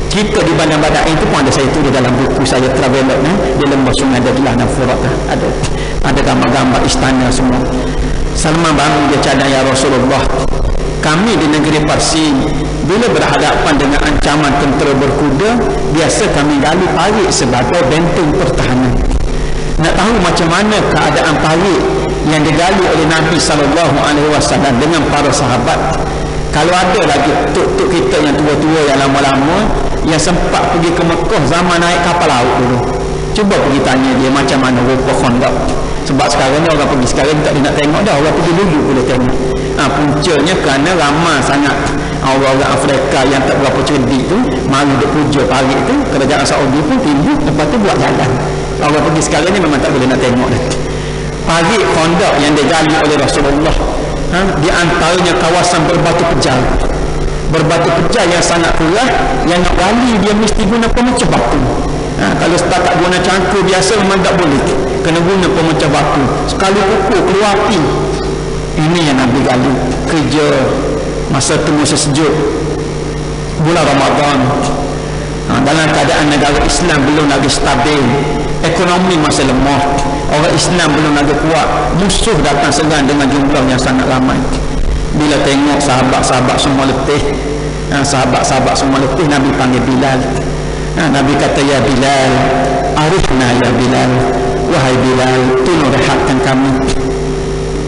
Kita di Bandar Madain tu pun ada, saya tulis dalam buku saya Traveler ni, di lembah Sungai Dadlah dan Furat, ada gambar-gambar istana semua. Salman bangun dia cadang, ya Rasulullah, kami di negeri Parsi bila berhadapan dengan ancaman tentera berkuda, biasa kami gali parit sebagai benteng pertahanan. Nak tahu macam mana keadaan parit yang digali oleh Nabi SAW dengan para sahabat. Kalau ada lagi tuk-tuk kita yang tua-tua yang lama-lama yang sempat pergi ke Mekah zaman naik kapal laut dulu, cuba pergi tanya dia macam mana rupa Khandaq. Sebab sekarang ni orang pergi sekarang tak nak tengok dah, orang pergi dulu boleh tengok. Puncanya kerana ramai sangat orang-orang Afrika yang tak berapa cerdik tu mari duk puja parit tu, kerajaan Saudi pun timbul, lepas tu buat jalan. Orang pergi sekarang ni memang tak boleh nak tengok dah. Parit Khandaq yang digali oleh Rasulullah, di antaranya kawasan berbatu pejal yang sangat keras, yang nak gali dia mesti guna pemecah batu. Kalau setakat guna cangkul biasa memang tak boleh, kena guna pemecah batu. Sekali pukul keluar api. Ini yang Nabi gali. Kerja masa itu musim sejuk, bulan Ramadan, dalam keadaan negara Islam belum lagi stabil, ekonomi masih lemah, orang Islam belum lagi kuat, musuh datang serang dengan jumlah yang sangat ramai. Bila tengok sahabat-sahabat semua letih, Nabi panggil Bilal. Nabi kata, ya Bilal, arifna ya Bilal, wahai Bilal, tolong rehatkan kami.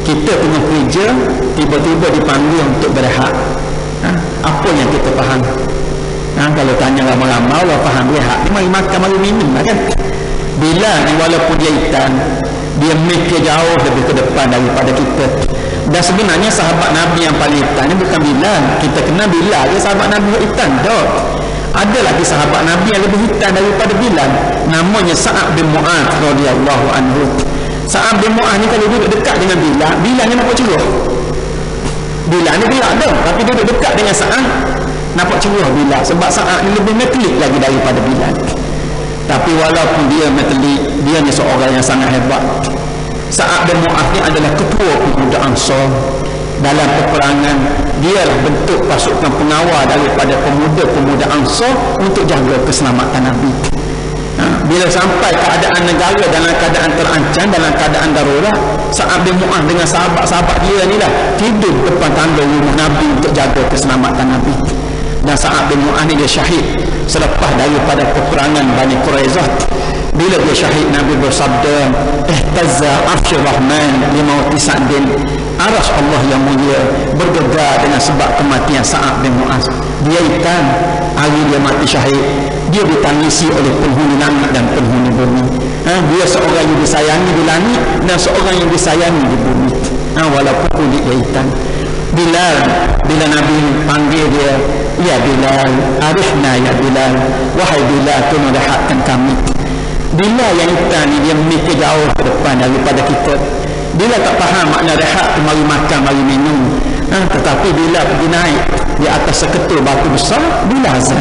Kita tengah kerja, tiba-tiba dipanggil untuk berehat. Apa yang kita faham? Kalau tanya ramai-ramai, Allah faham rehat, mari makan, mari minum lah kan. Bilal ni walaupun dia hitam, dia mikir jauh lebih ke depan daripada kita. Dan sebenarnya sahabat Nabi yang paling hitam ni bukan Bilal. Kita kenal Bilal je sahabat Nabi hitam tak? Ada lagi sahabat Nabi yang lebih hitam daripada Bilal, namanya Sa'ad bin Mu'adz radhiyallahu anhu. Sa'ad bin Mu'adz ni kalau duduk dekat dengan Bilal, Bilal ni nampak cerah. Bilal ni berat dah, tapi duduk dekat dengan Sa'ad nampak cerah Bilal, sebab Sa'ad ni lebih metalik lagi daripada Bilal. Tapi walaupun dia metalik, dia ni seorang yang sangat hebat. Sa'ad bin Mu'adz ni adalah ketua pemuda Ansar. Dalam peperangan, dialah bentuk pasukan pengawal daripada pemuda-pemuda Ansar untuk jaga keselamatan Nabi. Bila sampai keadaan negara dalam keadaan terancam, dalam keadaan darurat, Sa'ad bin Mu'adz dengan sahabat-sahabat dia ni lah tidur depan tanda rumah Nabi untuk jaga keselamatan Nabi. Dan Sa'ad bin Mu'adz ni dia syahid selepas daripada peperangan Bani Quraizah. Bila dia syahid, Nabi bersabda, ihtazza arsyur rahman limauti Sa'din, aras Allah yang mulia bergegar dengan sebab kematian Sa'ad bin Mu'adz. Dia hitam, hari dia mati syahid, dia ditangisi oleh penghuni langit dan penghuni bumi. Dia seorang yang disayangi di langit dan seorang yang disayangi di bumi, walaupun kulit dia hitam. Bilal, bila Nabi panggil dia, ya Bilal, arifna ya Bilal, wahai Bilal, tolong rehatkan kami. Bilal yang hitam ni dia mikir jauh ke depan daripada kita. Bila tak faham makna rehat tu mari makan, mari minum. Tetapi bila pergi naik di atas seketul batu besar, bila azan,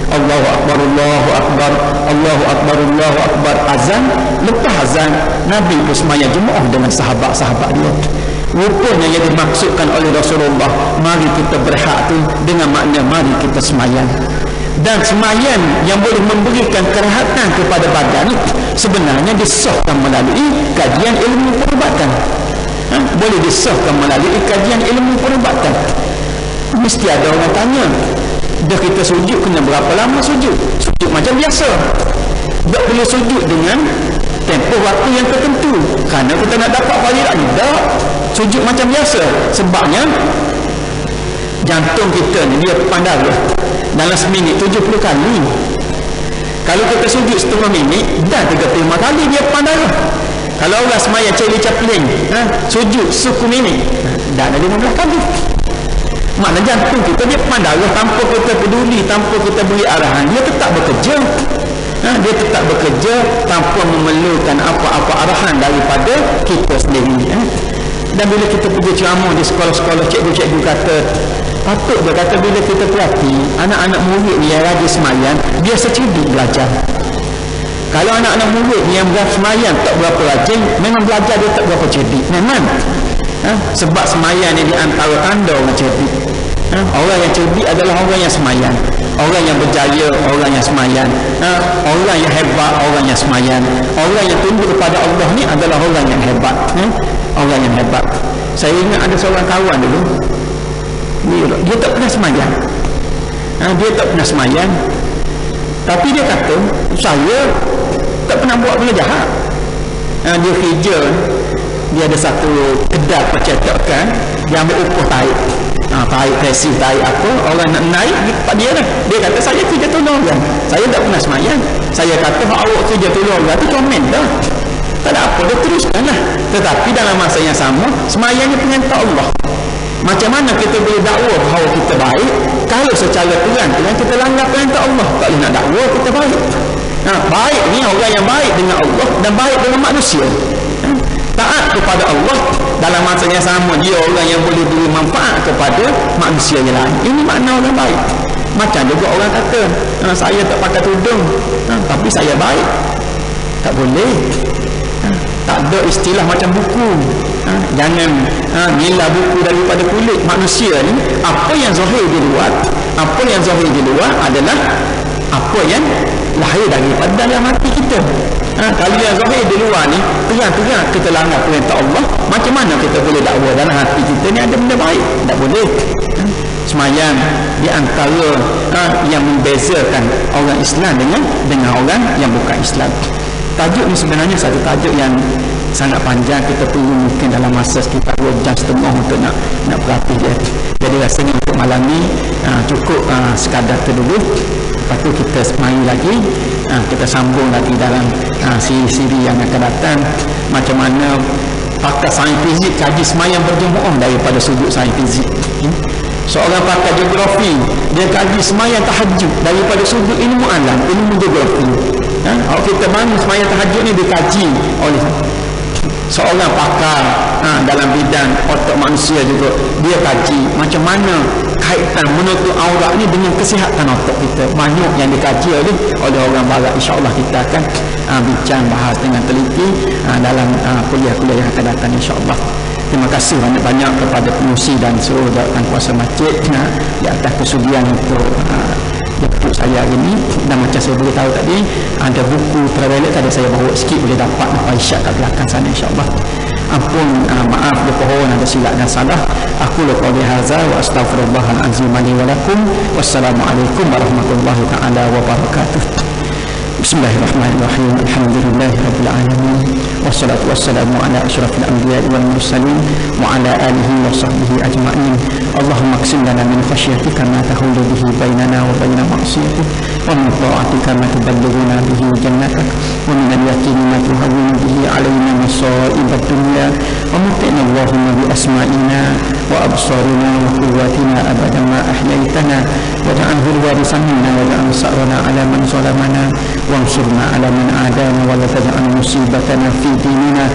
Allahu Akbar, Allahu Akbar, Allahu Akbar, Allahu Akbar, azan. Lepas azan, Nabi bersemayam jemaah dengan sahabat-sahabat dia. Rupanya yang dimaksudkan oleh Rasulullah, mari kita berehat tu dengan makna mari kita semayam. Dan semayam yang boleh memberikan kerehatan kepada badan sebenarnya disahkan melalui kajian ilmu perubatan. Boleh disahkan melalui kajian ilmu perubatan. Mesti ada orang tanya, dah kita sujud kena berapa lama sujud? Sujud macam biasa, tak boleh sujud dengan tempoh waktu yang tertentu kerana kita nak dapat fadilah. Tak, sujud macam biasa. Sebabnya jantung kita ni dia pandai dalam seminit 70 kali. Kalau kita sujud setengah minit, dah 35 kali dia pandai. Kalau orang semaya Charlie Chaplin sujud 10 minit, dah ada 15 kali. Makna jantung kita dia pandai tanpa kita peduli, tanpa kita beri arahan, dia tetap bekerja. Dia tetap bekerja tanpa memerlukan apa-apa arahan daripada kita sendiri. Dan bila kita pergi ceramah di sekolah-sekolah, cikgu-cikgu kata, patut dia kata bila kita perhati anak-anak murid ni yang rajin semayang, biasa cerdik belajar. Kalau anak-anak murid ni yang semayang tak berapa rajin, memang belajar dia tak berapa cerdik. Memang sebab semayang ni di antara tanda orang cerdik. Orang yang cerdik adalah orang yang semayang, orang yang berjaya, orang yang semayang, orang yang hebat, orang yang semayang. Orang yang tunduk kepada Allah ni adalah orang yang hebat. Orang yang hebat. Saya ingat ada seorang kawan dulu, dia tak pernah semayang. Dia tak pernah semayang, tapi dia kata, saya tak pernah buat benda jahat. Dia kerja, dia ada satu kedai percetakan, dia ambil upah tarik. Tarik taksi, tarik apa, orang nak naik tempat dia lah. Dia kata, saya kerja tolong orang, saya tak pernah semayang. Saya kata, awak kerja tolong orang tu komen dah, tak ada apa, dia teruskan lah. Tetapi dalam masa yang sama, semayangnya perintah Allah. Macam mana kita boleh dakwah bahawa kita baik kalau secara terang-terang kita langgar perintah Allah? Tak boleh nak dakwah kita baik. Baik ni orang yang baik dengan Allah dan baik dengan manusia. Taat kepada Allah, dalam masa yang sama dia orang yang boleh beri manfaat kepada manusia yang lain. Ini makna orang baik. Macam juga orang kata, saya tak pakai tudung, tapi saya baik. Tak boleh. Tak ada istilah macam buku. Jangan nilai buku daripada kulit. Manusia ni, apa yang zahir di luar, apa yang zahir di luar adalah apa yang lahir daripada dalam hati kita. Kalau yang zahir di luar ni terang-terang kita langgar perintah Allah, macam mana kita boleh dakwah dalam hati kita ni ada benda baik? Tak boleh. Semayang di antara yang membezakan orang Islam dengan orang yang bukan Islam. tajuk ni sebenarnya satu tajuk yang sangat panjang, kita perlu mungkin dalam masa sekitar 2 jam setengah untuk nak berlatih dia. Jadi rasanya untuk malam ni cukup sekadar tu dulu. Lepas tu kita mari lagi, kita sambung lagi dalam siri-siri yang akan datang, macam mana pakar sains fizik kaji semayang berjemaah daripada sudut sains fizik. Seorang pakar geografi, dia kaji semayang tahajud daripada sudut ilmu alam, ilmu geografi. Kalau kita bangun semayang tahajud ni dikaji oleh seorang pakar dalam bidang otak manusia juga. Dia kaji macam mana kaitan menutup aurat ni dengan kesihatan otak kita. Banyak yang dikaji oleh orang barat. InsyaAllah kita akan bincang bahas dengan teliti dalam kuliah-kuliah yang akan datang insyaAllah. Terima kasih banyak-banyak kepada pengurusi dan seluruh jawatan kuasa masjid di atas kesudian untuk jemput saya hari ini. Dan macam saya beritahu tadi, ada buku traveler tadi saya bawa sikit, boleh dapat isyak kat belakang sana insyaAllah. Ampun, maaf berpohon ada silap dan salah. Aku qouli hadza wa astaghfirullahal azim li wa lakum. Wassalamualaikum warahmatullahi taala wabarakatuh. Bismillahirrahmanirrahim. Alhamdulillahirabbil alamin. Wassalatu wassalamu ala asyrafil anbiya'i wal mursalin wa ala alihi wa sahbihi ajma'in. Allahumma qsim lana min khasyatika ma tahulu bihi bainana wa baina ma'siyatik, wa min ta'atika ma tuballighuna bihi jannatak, wa min al-yaqini ma tuhawwinu bihi alaina masa'ib ad-dunya, wa mat'ina Allahumma bi asma'ina wa absarina wa quwwatina abadan ma ahyaytana, waj'alhu al-waritha minna waj'al sa'rana ala man zalamana وانصرنا على من عادانا ولا تجعل مصيبتنا في ديننا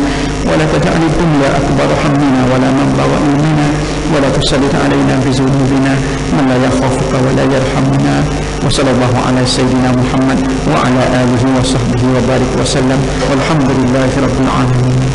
ولا تجعل الدنيا أكبر همنا ولا مبلغ علمنا ولا تسلط علينا بذنوبنا من لا يخافك ولا يرحمنا. وصلى الله على سيدنا محمد وعلى آله وصحبه وبارك وسلم والحمد لله رب العالمين.